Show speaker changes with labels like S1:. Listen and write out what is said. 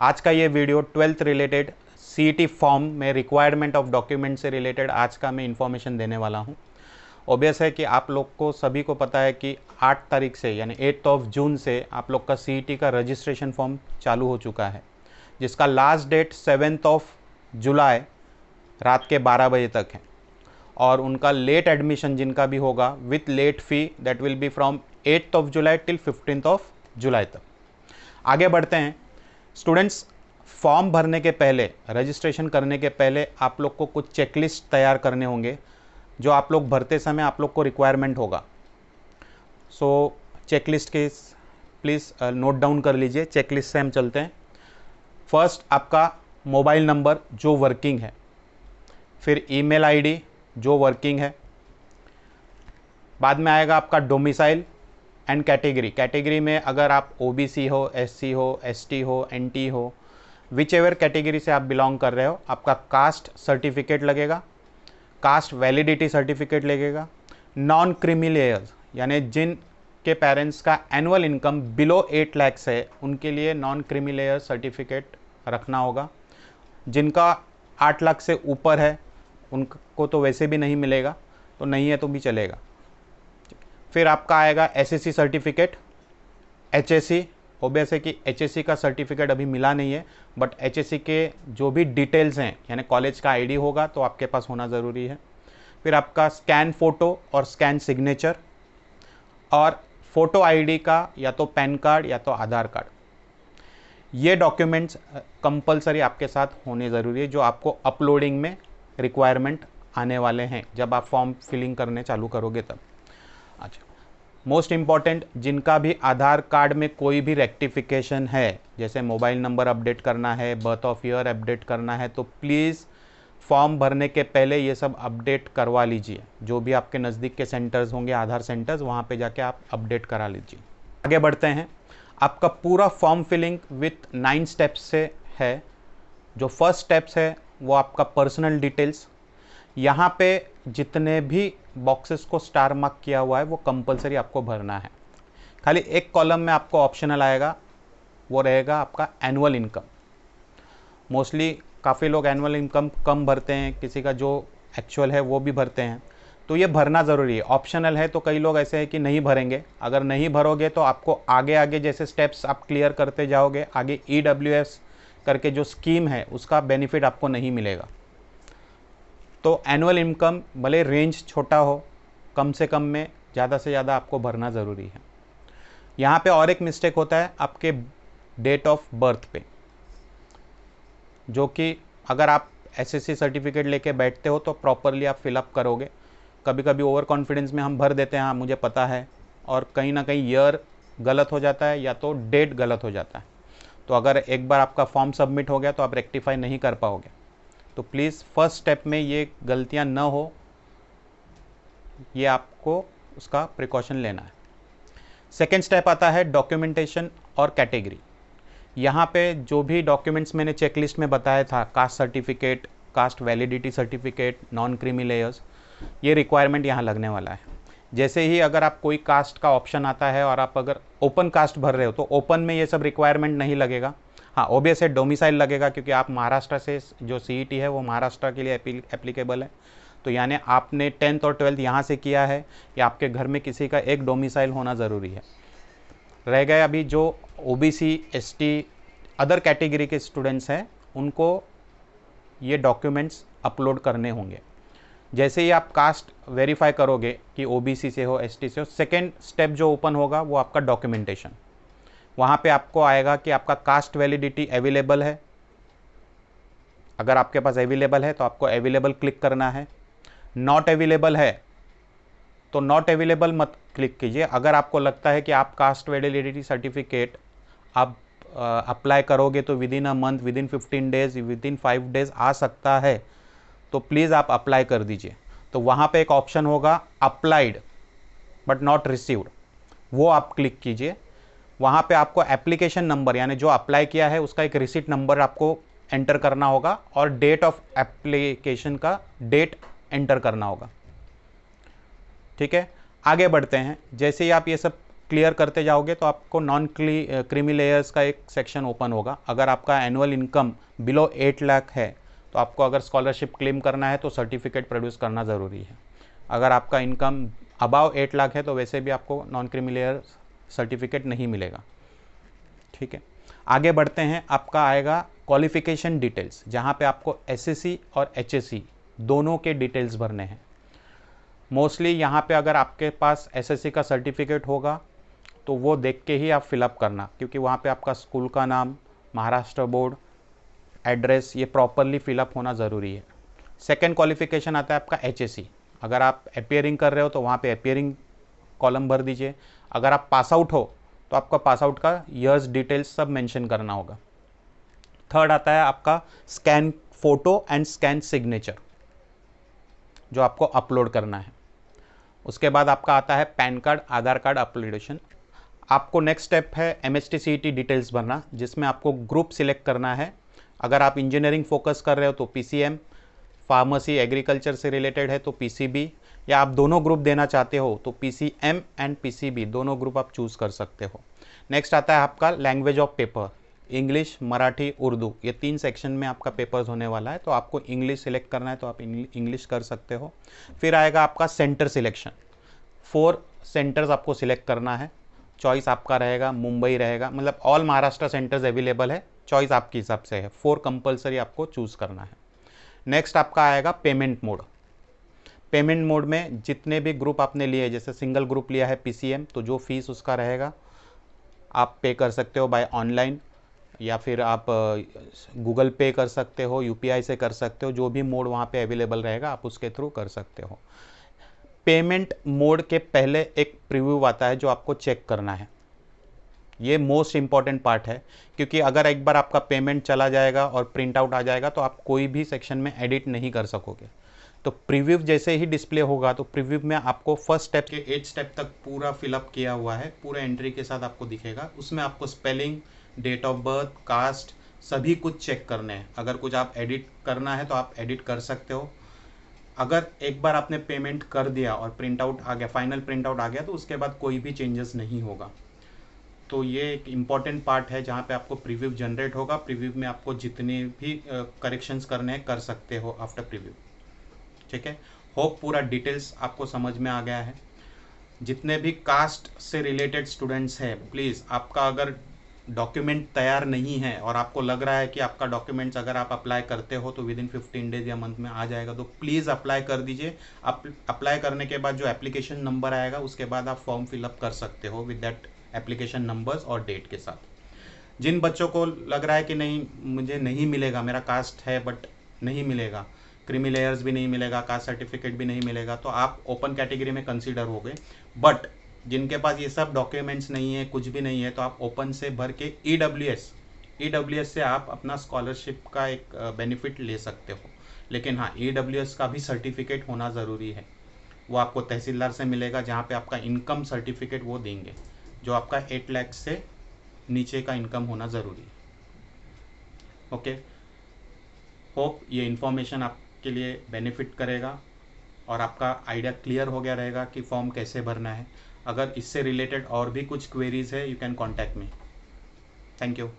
S1: आज का ये video 12th related CET form में रिक्वायरमेंट ऑफ डॉक्यूमेंट से रिलेटेड आज का मैं इन्फॉर्मेशन देने वाला हूँ। ऑब्वियस है कि आप लोग को सभी को पता है कि 8 तारीख से यानी 8 जून से आप लोग का सीईटी का रजिस्ट्रेशन फॉर्म चालू हो चुका है, जिसका लास्ट डेट 7 जुलाई रात के 12 बजे तक है। और उनका लेट एडमिशन जिनका भी होगा with late fee that will be from 8 July till 15 July तक। आगे बढ़ते हैं। स्टूडेंट्स, फॉर्म भरने के पहले, रजिस्ट्रेशन करने के पहले आप लोग को कुछ चेकलिस्ट तैयार करने होंगे जो आप लोग भरते समय आप लोग को रिक्वायरमेंट होगा। सो चेकलिस्ट के प्लीज़ नोट डाउन कर लीजिए। चेकलिस्ट से हम चलते हैं। फर्स्ट, आपका मोबाइल नंबर जो वर्किंग है, फिर ईमेल आईडी जो वर्किंग है, बाद में आएगा आपका डोमिसाइल एंड कैटेगरी। कैटेगरी में अगर आप ओबीसी हो, एससी हो, एसटी हो, एनटी हो, विच एवर कैटेगरी से आप बिलोंग कर रहे हो, आपका कास्ट सर्टिफिकेट लगेगा, कास्ट वैलिडिटी सर्टिफिकेट लगेगा। नॉन क्रीमी लेयर्स यानी जिन के पेरेंट्स का एनुअल इनकम बिलो 8 लाख है उनके लिए नॉन क्रीमी लेयर सर्टिफिकेट रखना होगा। जिनका 8 लाख से ऊपर है उनको तो वैसे भी नहीं मिलेगा, तो नहीं है तो भी चलेगा। फिर आपका आएगा एसएससी सर्टिफिकेट, एचएससी। ऑब्वियस है कि एचएससी का सर्टिफिकेट अभी मिला नहीं है, बट एचएससी के जो भी डिटेल्स हैं यानी कॉलेज का आईडी होगा तो आपके पास होना ज़रूरी है। फिर आपका स्कैन फ़ोटो और स्कैन सिग्नेचर, और फ़ोटो आईडी का या तो पैन कार्ड या तो आधार कार्ड। ये डॉक्यूमेंट्स कंपलसरी आपके साथ होने ज़रूरी है जो आपको अपलोडिंग में रिक्वायरमेंट आने वाले हैं जब आप फॉर्म फिलिंग करने चालू करोगे तब। अच्छा, मोस्ट इम्पॉर्टेंट, जिनका भी आधार कार्ड में कोई भी रेक्टिफिकेशन है, जैसे मोबाइल नंबर अपडेट करना है, बर्थ ऑफ ईयर अपडेट करना है, तो प्लीज़ फॉर्म भरने के पहले ये सब अपडेट करवा लीजिए। जो भी आपके नज़दीक के सेंटर्स होंगे, आधार सेंटर्स, वहाँ पे जाके आप अपडेट करा लीजिए। आगे बढ़ते हैं। आपका पूरा फॉर्म फिलिंग विथ 9 स्टेप्स से है। जो फर्स्ट स्टेप्स है वो आपका पर्सनल डिटेल्स। यहाँ पे जितने भी बॉक्सेस को स्टार मार्क किया हुआ है वो कंपलसरी आपको भरना है। खाली एक कॉलम में आपको ऑप्शनल आएगा, वो रहेगा आपका एनुअल इनकम। मोस्टली काफ़ी लोग एनुअल इनकम कम भरते हैं, किसी का जो एक्चुअल है वो भी भरते हैं, तो ये भरना ज़रूरी है। ऑप्शनल है तो कई लोग ऐसे हैं कि नहीं भरेंगे। अगर नहीं भरोगे तो आपको आगे आगे जैसे स्टेप्स आप क्लियर करते जाओगे, आगे EWS करके जो स्कीम है उसका बेनिफिट आपको नहीं मिलेगा। तो एनुअल इनकम भले रेंज छोटा हो, कम से कम में ज़्यादा से ज़्यादा आपको भरना ज़रूरी है। यहाँ पे और एक मिस्टेक होता है आपके डेट ऑफ बर्थ पे, जो कि अगर आप एसएससी सर्टिफिकेट लेके बैठते हो तो प्रॉपरली आप फिलअप करोगे। कभी कभी ओवर कॉन्फिडेंस में हम भर देते हैं, हाँ मुझे पता है, और कहीं ना कहीं ईयर गलत हो जाता है या तो डेट गलत हो जाता है। तो अगर एक बार आपका फॉर्म सबमिट हो गया तो आप रेक्टिफाई नहीं कर पाओगे। तो प्लीज़ फर्स्ट स्टेप में ये गलतियां न हो, ये आपको उसका प्रिकॉशन लेना है। सेकेंड स्टेप आता है डॉक्यूमेंटेशन और कैटेगरी। यहाँ पे जो भी डॉक्यूमेंट्स मैंने चेकलिस्ट में बताया था, caste certificate, cast validity certificate, non creamy layers, ये रिक्वायरमेंट यहाँ लगने वाला है। जैसे ही अगर आप कोई कास्ट का ऑप्शन आता है और आप अगर ओपन कास्ट भर रहे हो तो ओपन में ये सब रिक्वायरमेंट नहीं लगेगा। हाँ, ओबियस है डोमिसाइल लगेगा, क्योंकि आप महाराष्ट्र से, जो सीईटी है वो महाराष्ट्र के लिए एप्लीकेबल है। तो यानी आपने 10th और 12th यहाँ से किया है या आपके घर में किसी का एक डोमिसाइल होना ज़रूरी है। रह गए अभी जो ओबीसी, एसटी, अदर कैटेगरी के स्टूडेंट्स हैं, उनको ये डॉक्यूमेंट्स अपलोड करने होंगे। जैसे ही आप कास्ट वेरीफाई करोगे कि ओबीसी से हो, एसटी से हो, सेकेंड स्टेप जो ओपन होगा वो आपका डॉक्यूमेंटेशन। वहाँ पे आपको आएगा कि आपका कास्ट वैलिडिटी अवेलेबल है। अगर आपके पास अवेलेबल है तो आपको अवेलेबल क्लिक करना है। नॉट अवेलेबल है तो नॉट अवेलेबल मत क्लिक कीजिए। अगर आपको लगता है कि आप कास्ट वैलिडिटी सर्टिफिकेट आप अप्लाई करोगे तो within a month, within 15 days, within 5 days आ सकता है, तो प्लीज़ आप अप्लाई कर दीजिए। तो वहाँ पे एक ऑप्शन होगा अप्लाइड बट नॉट रिसीव्ड, वो आप क्लिक कीजिए। वहाँ पे आपको एप्लीकेशन नंबर यानी जो अप्लाई किया है उसका एक रिसीट नंबर आपको एंटर करना होगा, और डेट ऑफ एप्लीकेशन का डेट एंटर करना होगा। ठीक है, आगे बढ़ते हैं। जैसे ही आप ये सब क्लियर करते जाओगे तो आपको नॉन क्रीमी लेयर्स का एक सेक्शन ओपन होगा। अगर आपका एनुअल इनकम बिलो 8 लाख है तो आपको अगर स्कॉलरशिप क्लेम करना है तो सर्टिफिकेट प्रोड्यूस करना ज़रूरी है। अगर आपका इनकम अबाव 8 लाख है तो वैसे भी आपको नॉन क्रीमी लेयर सर्टिफिकेट नहीं मिलेगा। ठीक है, आगे बढ़ते हैं। आपका आएगा क्वालिफिकेशन डिटेल्स, जहाँ पे आपको एसएससी और एचएससी दोनों के डिटेल्स भरने हैं। मोस्टली यहाँ पे अगर आपके पास एसएससी का सर्टिफिकेट होगा तो वो देख के ही आप फिलअप करना, क्योंकि वहाँ पे आपका स्कूल का नाम, महाराष्ट्र बोर्ड, एड्रेस, ये प्रॉपरली फिलअप होना ज़रूरी है। सेकेंड क्वालिफिकेशन आता है आपका एचएससी। अगर आप अपियरिंग कर रहे हो तो वहाँ पे अपियरिंग कॉलम भर दीजिए। अगर आप पास आउट हो तो आपका पास आउट का ईयर्स डिटेल्स सब मेंशन करना होगा। थर्ड आता है आपका scan photo and scan signature, जो आपको अपलोड करना है। उसके बाद आपका आता है पैन कार्ड, आधार कार्ड अपलोडेशन। आपको नेक्स्ट स्टेप है MHT-CET डिटेल्स भरना, जिसमें आपको ग्रुप सिलेक्ट करना है। अगर आप इंजीनियरिंग फोकस कर रहे हो तो PCM, फार्मेसी एग्रीकल्चर से रिलेटेड है तो PCB, या आप दोनों ग्रुप देना चाहते हो तो PCM एंड PCB दोनों ग्रुप आप चूज़ कर सकते हो। नेक्स्ट आता है आपका language of paper, English, Marathi, Urdu, ये 3 सेक्शन में आपका पेपर्स होने वाला है। तो आपको इंग्लिश सिलेक्ट करना है तो आप इंग्लिश कर सकते हो। फिर आएगा आपका सेंटर सिलेक्शन, 4 सेंटर्स आपको सिलेक्ट करना है। चॉइस आपका रहेगा मुंबई रहेगा, मतलब ऑल महाराष्ट्र सेंटर्स अवेलेबल है, चॉइस आपके हिसाब से है। 4 कंपलसरी आपको चूज़ करना है। नेक्स्ट आपका आएगा पेमेंट मोड। पेमेंट मोड में जितने भी ग्रुप आपने लिए, जैसे सिंगल ग्रुप लिया है PCM, तो जो फीस उसका रहेगा आप पे कर सकते हो बाय ऑनलाइन, या फिर आप गूगल पे कर सकते हो, UPI से कर सकते हो, जो भी मोड वहाँ पे अवेलेबल रहेगा आप उसके थ्रू कर सकते हो। पेमेंट मोड के पहले एक प्रीव्यू आता है जो आपको चेक करना है। ये मोस्ट इंपॉर्टेंट पार्ट है, क्योंकि अगर एक बार आपका पेमेंट चला जाएगा और प्रिंट आउट आ जाएगा तो आप कोई भी सेक्शन में एडिट नहीं कर सकोगे। तो प्रीव्यू जैसे ही डिस्प्ले होगा तो प्रीव्यू में आपको फर्स्ट स्टेप के 8 स्टेप तक पूरा फिलअप किया हुआ है, पूरा एंट्री के साथ आपको दिखेगा। उसमें आपको spelling, date of birth, caste, सभी कुछ चेक करने हैं। अगर कुछ आप एडिट करना है तो आप एडिट कर सकते हो। अगर एक बार आपने पेमेंट कर दिया और प्रिंट आउट आ गया, फाइनल प्रिंट आउट आ गया, तो उसके बाद कोई भी चेंजेस नहीं होगा। तो ये एक इम्पॉर्टेंट पार्ट है जहाँ पे आपको प्रीव्यू जनरेट होगा। प्रीव्यू में आपको जितने भी करेक्शंस करने हैं कर सकते हो आफ्टर प्रीव्यू। ठीक है, होप पूरा डिटेल्स आपको समझ में आ गया है। जितने भी कास्ट से रिलेटेड स्टूडेंट्स हैं, प्लीज़ आपका अगर डॉक्यूमेंट तैयार नहीं है और आपको लग रहा है कि आपका डॉक्यूमेंट्स अगर आप अप्लाई करते हो तो विदिन 15 डेज या मंथ में आ जाएगा, तो प्लीज़ अप्लाई कर दीजिए। अप्लाई करने के बाद जो एप्लीकेशन नंबर आएगा उसके बाद आप फॉर्म फिलअप कर सकते हो विद दैट एप्लीकेशन नंबर्स और डेट के साथ। जिन बच्चों को लग रहा है कि नहीं मुझे नहीं मिलेगा, मेरा कास्ट है बट नहीं मिलेगा, क्रीमी लेयर्स भी नहीं मिलेगा, कास्ट सर्टिफिकेट भी नहीं मिलेगा, तो आप ओपन कैटेगरी में कंसीडर हो गए। बट जिनके पास ये सब डॉक्यूमेंट्स नहीं है, कुछ भी नहीं है, तो आप ओपन से भर के EWS से आप अपना स्कॉलरशिप का एक बेनिफिट ले सकते हो। लेकिन हाँ, EWS का भी सर्टिफिकेट होना ज़रूरी है। वो आपको तहसीलदार से मिलेगा, जहाँ पे आपका इनकम सर्टिफिकेट वो देंगे, जो आपका 8 लाख से नीचे का इनकम होना ज़रूरी है। ओके, होप ये इन्फॉर्मेशन आपके लिए बेनिफिट करेगा और आपका आइडिया क्लियर हो गया रहेगा कि फॉर्म कैसे भरना है। अगर इससे रिलेटेड और भी कुछ क्वेरीज है, you can contact me. Thank you.